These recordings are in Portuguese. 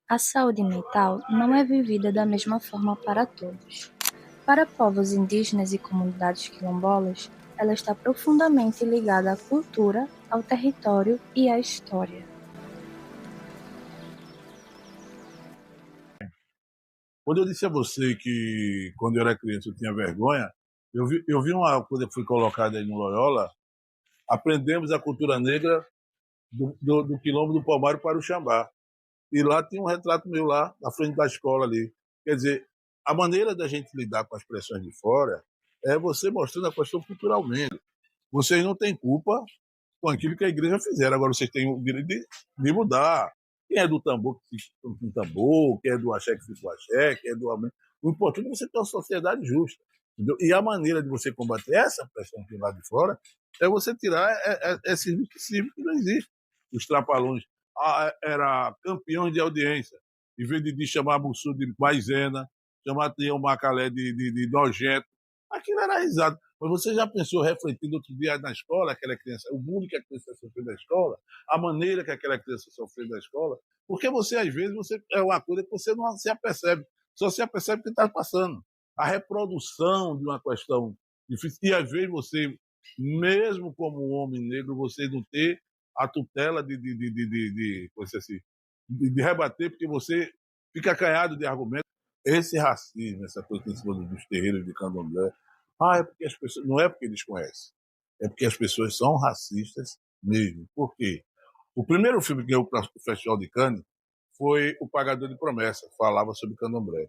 A saúde mental não é vivida da mesma forma para todos. Para povos indígenas e comunidades quilombolas, ela está profundamente ligada à cultura, ao território e à história. Quando eu disse a você que quando eu era criança eu tinha vergonha, eu vi uma coisa que foi colocada aí no Loyola, aprendemos a cultura negra do quilombo do Palmário para o Xambá. E lá tinha um retrato meu lá, na frente da escola ali. Quer dizer, a maneira da gente lidar com as pressões de fora é você mostrando a questão culturalmente. Vocês não têm culpa com aquilo que a igreja fizeram. Agora vocês têm o direito de mudar. Quem é do tambor que fica com o tambor, quem é do axé que fica com o axé, quem é do amém. O importante é você ter uma sociedade justa. Entendeu? E a maneira de você combater essa pressão que vem lá de fora é você tirar esse cívico que não existe. Os trapalhões era campeões de audiência. Em vez de chamar Mussu de maisena, chamar Tião Macalé de nojento, aquilo era risado. Mas você já pensou, refletindo outro dia na escola, aquela criança, o bullying que a criança sofreu na escola, a maneira que aquela criança sofreu na escola? Porque você, às vezes, você é uma coisa que você não se apercebe, só se apercebe que está passando. A reprodução de uma questão difícil. E, às vezes, você, mesmo como um homem negro, você não ter a tutela assim, de rebater, porque você fica acanhado de argumentos. Esse racismo, essa coisa em cima dos terreiros de candomblé, é porque as pessoas. Não é porque eles conhecem. É porque as pessoas são racistas mesmo. Por quê? O primeiro filme que ganhou o Festival de Cannes foi O Pagador de Promessa, falava sobre candomblé.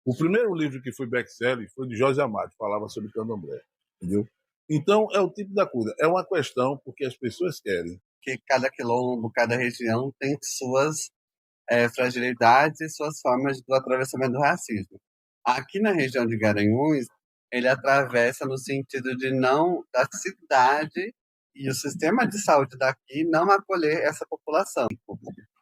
O primeiro livro que foi best-seller foi de Jorge Amado, falava sobre candomblé. Entendeu? Então, é o tipo da coisa. É uma questão porque as pessoas querem. Que cada quilombo, cada região tem suas fragilidades e suas formas do atravessamento do racismo. Aqui na região de Garanhuns, ele atravessa no sentido de não da cidade e o sistema de saúde daqui não acolher essa população.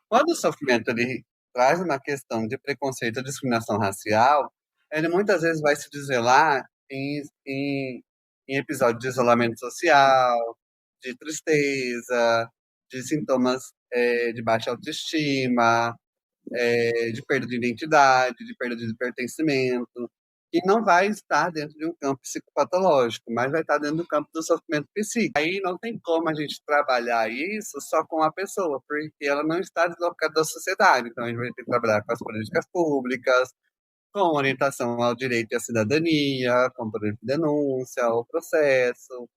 Quando o sofrimento ele traz uma questão de preconceito ou discriminação racial, ele muitas vezes vai se desvelar em episódios de isolamento social, de tristeza, de sintomas de baixa autoestima, de perda de identidade, de perda de pertencimento, que não vai estar dentro de um campo psicopatológico, mas vai estar dentro do campo do sofrimento psíquico. Aí não tem como a gente trabalhar isso só com a pessoa, porque ela não está deslocada da sociedade. Então a gente vai ter que trabalhar com as políticas públicas, com orientação ao direito e à cidadania, com poder de denúncia, o processo,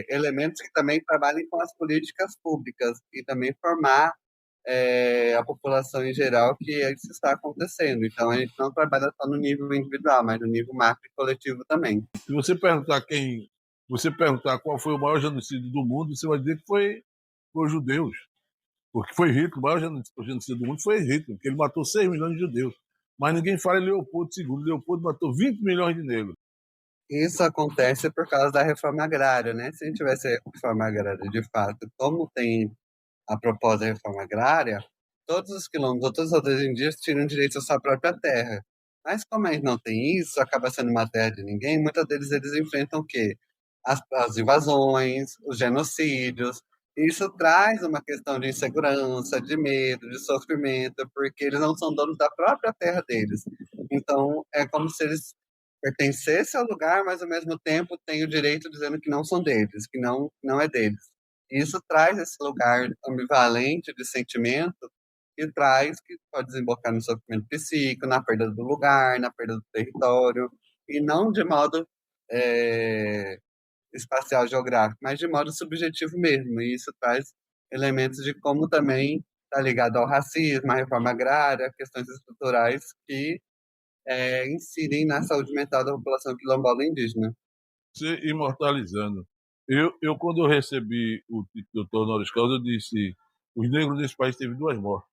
elementos que também trabalhem com as políticas públicas e também formar a população em geral que isso está acontecendo. Então, a gente não trabalha só no nível individual, mas no nível macro e coletivo também. Se você perguntar qual foi o maior genocídio do mundo, você vai dizer que foi os judeus. Porque foi Hitler, o maior genocídio do mundo foi Hitler, porque ele matou 6 milhões de judeus. Mas ninguém fala em Leopoldo II. Leopoldo matou 20 milhões de negros. Isso acontece por causa da reforma agrária, né? Se a gente tivesse reforma agrária de fato, como tem a proposta da reforma agrária, todos os quilombos, todos os outros indígenas tinham direito à sua própria terra. Mas como a gente não tem isso, acaba sendo uma terra de ninguém, muitos deles eles enfrentam o quê? As invasões, os genocídios. Isso traz uma questão de insegurança, de medo, de sofrimento, porque eles não são donos da própria terra deles. Então, é como se eles pertencessem ao lugar, mas ao mesmo tempo têm o direito dizendo que não são deles, que não é deles. Isso traz esse lugar ambivalente de sentimento que pode desembocar no sofrimento psíquico, na perda do lugar, na perda do território, e não de modo é, espacial geográfico, mas de modo subjetivo mesmo. E isso traz elementos de como também está ligado ao racismo, à reforma agrária, questões estruturais que incidem na saúde mental da população quilombola e indígena. Você imortalizando. Quando eu recebi o título de doutor honoris causa, eu disse: os negros desse país teve duas mortes.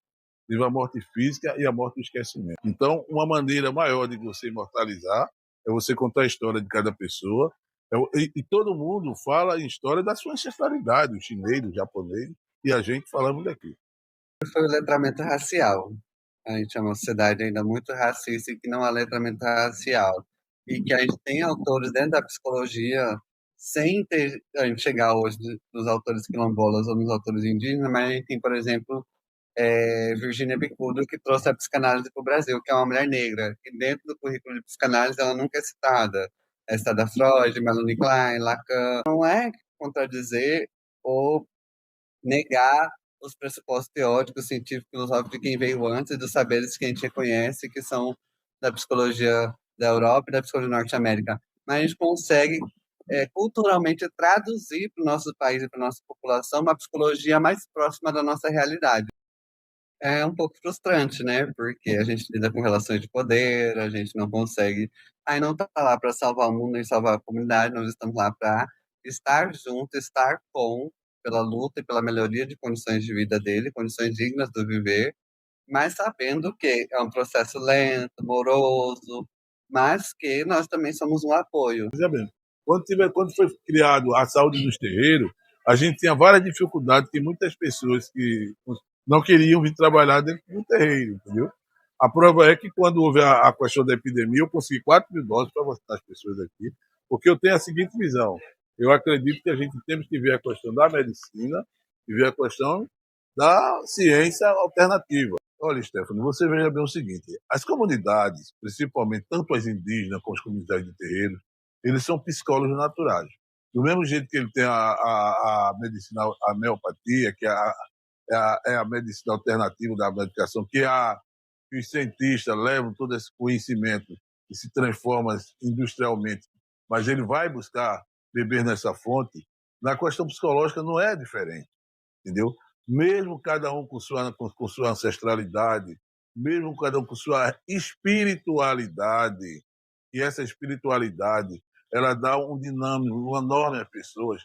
Teve a morte física e a morte do esquecimento. Então, uma maneira maior de você imortalizar é você contar a história de cada pessoa. E todo mundo fala em história da sua ancestralidade, os chineses, os japoneses, e a gente falamos daqui. Foi o letramento racial. A gente é uma sociedade ainda muito racista e que não há letramento racial. E que a gente tem autores dentro da psicologia, sem ter, a gente chegar hoje nos autores quilombolas ou nos autores indígenas, mas a gente tem, por exemplo, Virginia Bicudo, que trouxe a psicanálise para o Brasil, que é uma mulher negra. E dentro do currículo de psicanálise ela nunca é citada. É citada Freud, Melanie Klein, Lacan. Não é contradizer ou negar os pressupostos teóricos, científicos, filosóficos de quem veio antes, dos saberes que a gente reconhece, que são da psicologia da Europa e da psicologia norte-américa. Mas a gente consegue culturalmente traduzir para o nosso país e para a nossa população uma psicologia mais próxima da nossa realidade. É um pouco frustrante, né? Porque a gente lida com relações de poder, a gente não consegue. Aí não tá lá para salvar o mundo nem salvar a comunidade, nós estamos lá para estar junto, estar com, pela luta e pela melhoria de condições de vida dele, condições dignas do viver, mas sabendo que é um processo lento, moroso, mas que nós também somos um apoio. Veja bem, quando foi criado a saúde dos terreiros, a gente tinha várias dificuldades, que muitas pessoas que não queriam vir trabalhar dentro do terreiro, entendeu? A prova é que quando houve a questão da epidemia, eu consegui 4.000 doses para vacinar as pessoas aqui, porque eu tenho a seguinte visão. Eu acredito que a gente temos que ver a questão da medicina e ver a questão da ciência alternativa. Olha, Stephanie, você veja bem o seguinte: as comunidades, principalmente tanto as indígenas como as comunidades de terreiros, eles são psicólogos naturais. Do mesmo jeito que ele tem a medicina, a homeopatia, que é a medicina alternativa da medicação, que os cientistas levam todo esse conhecimento e se transforma industrialmente, mas ele vai buscar beber nessa fonte. Na questão psicológica não é diferente, entendeu? Mesmo cada um com sua ancestralidade, mesmo cada um com sua espiritualidade, e essa espiritualidade ela dá um dinamismo, um enorme às pessoas.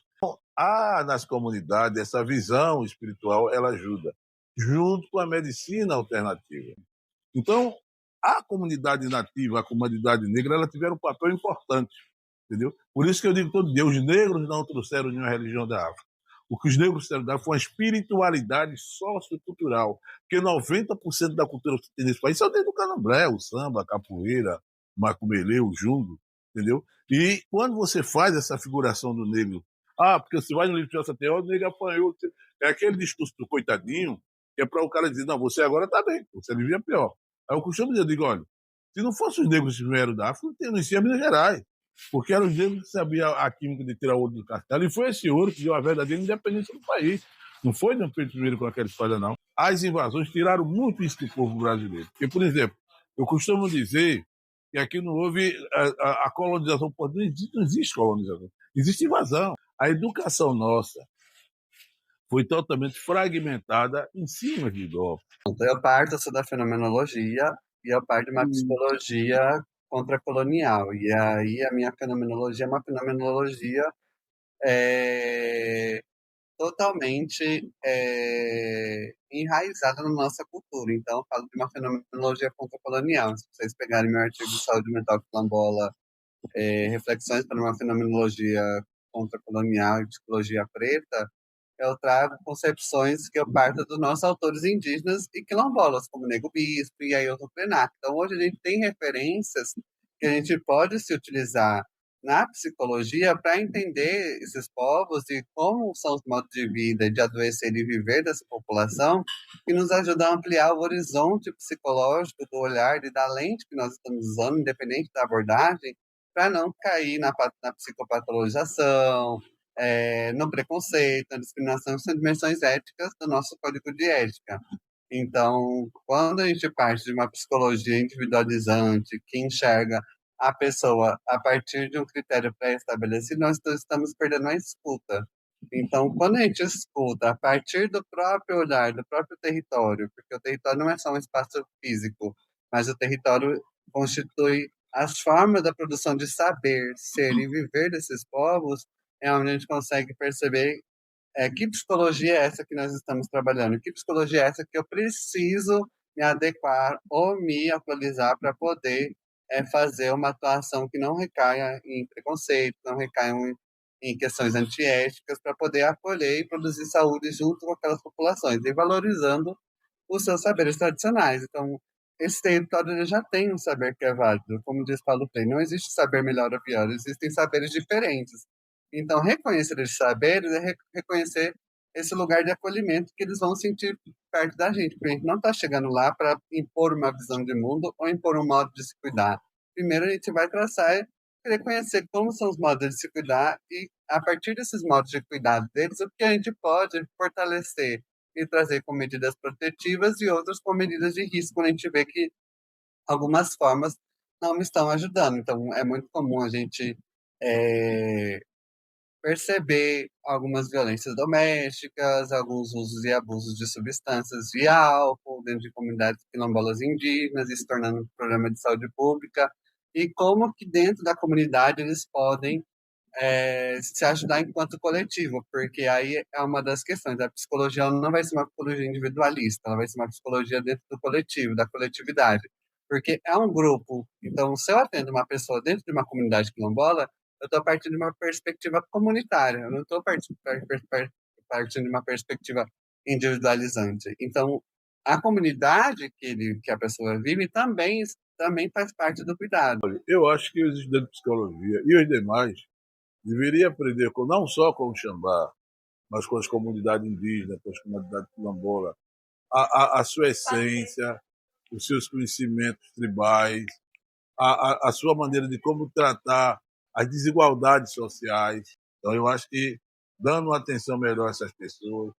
Há nas comunidades essa visão espiritual, ela ajuda, junto com a medicina alternativa. Então, a comunidade nativa, a comunidade negra, ela tiveram um papel importante, entendeu? Por isso que eu digo todo dia, os negros não trouxeram nenhuma religião da África. O que os negros trouxeram da África foi uma espiritualidade sociocultural, porque 90% da cultura que tem nesse país só tem do candomblé, o samba, a capoeira, o macumelê, o jungo, entendeu? E quando você faz essa figuração do negro, porque você vai no livro de Celso Teó, o negro apanhou, é aquele discurso do coitadinho, que é para o cara dizer, não, você agora está bem, você vivia pior. Aí eu costumo dizer, eu digo, olha, se não fossem os negros que vieram da África, não existia Minas Gerais, porque eram os negros que sabiam a química de tirar ouro do castelo, e foi esse ouro que deu a verdadeira independência do país. Não foi Dom Pedro I com aquela história, não. As invasões tiraram muito isso do povo brasileiro. Porque, por exemplo, eu costumo dizer que aqui não houve a colonização, não existe colonização, existe invasão. A educação nossa foi totalmente fragmentada em cima de golpe. Eu parto da fenomenologia e eu parto de uma psicologia contracolonial. E aí a minha fenomenologia é uma fenomenologia totalmente enraizada na nossa cultura. Então, eu falo de uma fenomenologia contracolonial. Se vocês pegarem meu artigo de saúde mental quilombola, reflexões para uma fenomenologia contracolonial e psicologia preta, eu trago concepções que eu parto dos nossos autores indígenas e quilombolas, como Nego Bispo e Ailton Krenak. Então, hoje a gente tem referências que a gente pode se utilizar na psicologia para entender esses povos e como são os modos de vida, de adoecer e viver dessa população, que nos ajuda a ampliar o horizonte psicológico do olhar e da lente que nós estamos usando, independente da abordagem, para não cair na psicopatologização, no preconceito, na discriminação, são dimensões éticas do nosso código de ética. Então, quando a gente parte de uma psicologia individualizante, que enxerga a pessoa a partir de um critério pré-estabelecido, nós estamos perdendo a escuta. Então, quando a gente escuta a partir do próprio olhar, do próprio território, porque o território não é só um espaço físico, mas o território constitui as formas da produção de saber, ser e viver desses povos, é onde a gente consegue perceber que psicologia é essa que nós estamos trabalhando, que psicologia é essa que eu preciso me adequar ou me atualizar para poder fazer uma atuação que não recaia em preconceito, não recaia em questões antiéticas, para poder acolher e produzir saúde junto com aquelas populações, e valorizando os seus saberes tradicionais. Então, esse território ele já tem um saber que é válido. Como diz Paulo Freire, não existe saber melhor ou pior, existem saberes diferentes. Então, reconhecer esses saberes é reconhecer esse lugar de acolhimento que eles vão sentir perto da gente, porque a gente não está chegando lá para impor uma visão de mundo ou impor um modo de se cuidar. Primeiro a gente vai traçar e querer conhecer como são os modos de se cuidar e, a partir desses modos de cuidado deles, o que a gente pode fortalecer e trazer com medidas protetivas e outras com medidas de risco, quando a gente vê que algumas formas não me estão ajudando. Então, é muito comum a gente é, perceber algumas violências domésticas, alguns usos e abusos de substâncias de álcool dentro de comunidades quilombolas indígenas, isso tornando um problema de saúde pública, e como que dentro da comunidade eles podem se ajudar enquanto coletivo, porque aí é uma das questões. A psicologia ela não vai ser uma psicologia individualista, ela vai ser uma psicologia dentro do coletivo, da coletividade, porque é um grupo. Então, se eu atendo uma pessoa dentro de uma comunidade quilombola, eu estou partindo de uma perspectiva comunitária, eu não estou partindo de uma perspectiva individualizante. Então, a comunidade que a pessoa vive também faz parte do cuidado. Eu acho que os estudantes de psicologia e os demais deveriam aprender não só com o Xambá, mas com as comunidades indígenas, com as comunidades quilombolas, a sua essência, os seus conhecimentos tribais, a sua maneira de como tratar as desigualdades sociais. Então, eu acho que dando uma atenção melhor a essas pessoas,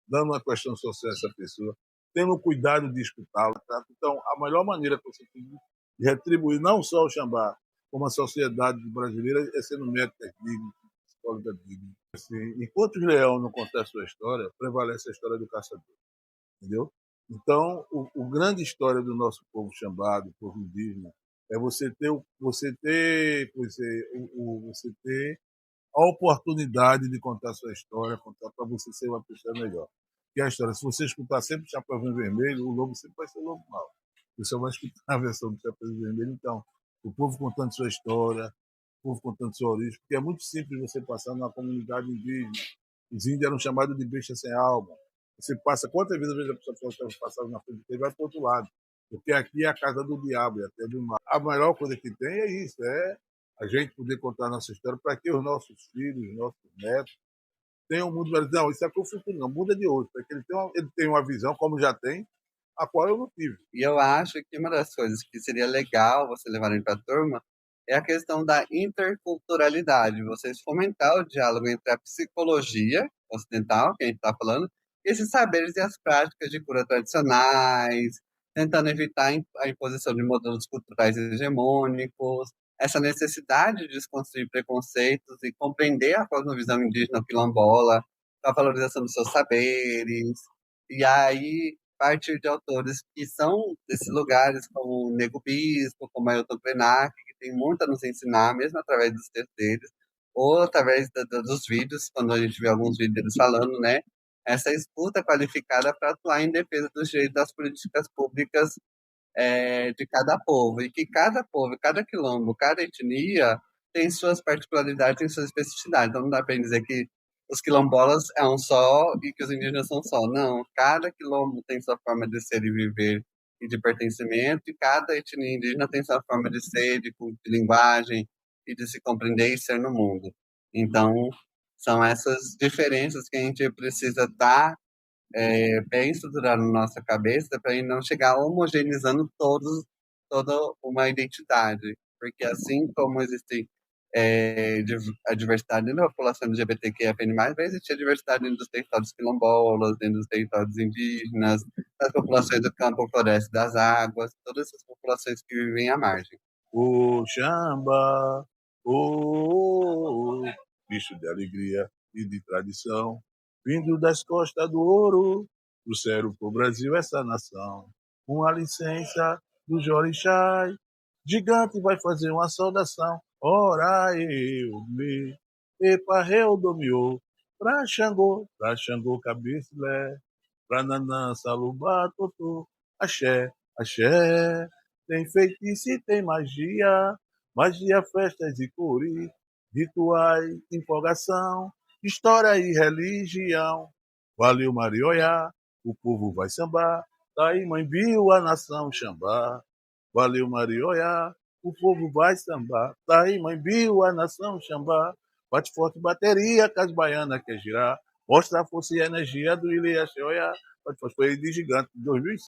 dando uma questão social a essa pessoa, tendo cuidado de escutá-la. Tá? Então, a melhor maneira que você tem de retribuir não só o Xambá, como a sociedade brasileira, é sendo médicas dignas, psicólogas dignas. Assim, enquanto os leão não contar a sua história, prevalece a história do caçador. Entendeu? Então, o grande história do nosso povo Xambá, do povo indígena, é você ter a oportunidade de contar a sua história, contar para você ser uma pessoa melhor. Que é a história, se você escutar sempre o Chapeuzinho Vermelho, o lobo sempre vai ser lobo mau. Você só vai escutar a versão do Chapeuzinho Vermelho. Então, o povo contando sua história, o povo contando sua origem, porque é muito simples você passar numa comunidade indígena. Os índios eram chamados de besta sem alma. Você passa, quantas vezes a pessoa passava na frente e vai para o outro lado? Porque aqui é a casa do diabo e até do mal. A melhor coisa que tem é isso, é a gente poder contar a nossa história para que os nossos filhos, os nossos netos, tenham um mundo melhor. Não, isso é o futuro, não, muda de hoje, para que ele tenha uma visão, como já tem, a qual eu não tive. E eu acho que uma das coisas que seria legal você levarem para a turma é a questão da interculturalidade, vocês fomentar o diálogo entre a psicologia ocidental, que a gente está falando, e esses saberes e as práticas de cura tradicionais, tentando evitar a imposição de modelos culturais hegemônicos, essa necessidade de desconstruir preconceitos e compreender a cosmovisão indígena quilombola, a valorização dos seus saberes, e aí partir de autores que são desses lugares, como o Nego Bispo, como Ailton Krenak, que tem muito a nos ensinar, mesmo através dos textos deles, ou através dos vídeos, quando a gente vê alguns vídeos deles falando, né? Essa escuta qualificada para atuar em defesa dos direitos das políticas públicas de cada povo, e que cada povo, cada quilombo, cada etnia tem suas particularidades, tem suas especificidades. Então não dá para dizer que os quilombolas é um só e que os indígenas são só. Não, cada quilombo tem sua forma de ser e viver e de pertencimento, e cada etnia indígena tem sua forma de ser, de linguagem e de se compreender e ser no mundo. Então, são essas diferenças que a gente precisa estar bem estruturado na nossa cabeça para ele não chegar homogeneizando toda uma identidade. Porque assim como existe a diversidade dentro da população LGBTQIA+, vai existir a diversidade dentro dos territórios quilombolas, dentro dos territórios indígenas, das populações do campo, floresta, das águas, todas essas populações que vivem à margem. O Xamba, o bicho de alegria e de tradição, vindo das costas do ouro, trouxeram pro Brasil essa nação. Uma licença do Jorixai, gigante vai fazer uma saudação. Ora eu me, epa, domiou, pra Xangô, cabecilé, pra Nanã, Salubá, Totô, axé, axé. Tem feitiço e tem magia, magia, festas e cores, rituais, empolgação, história e religião. Valeu, Marioia, o povo vai sambar, daí mãe viu a nação chambar. Valeu, Marioia, o povo vai sambar, daí mãe viu a nação chambar. Bate forte bateria, que as baianas quer girar. mostrar a força e a energia do Ilha Shoya, foi de gigante, de 2005.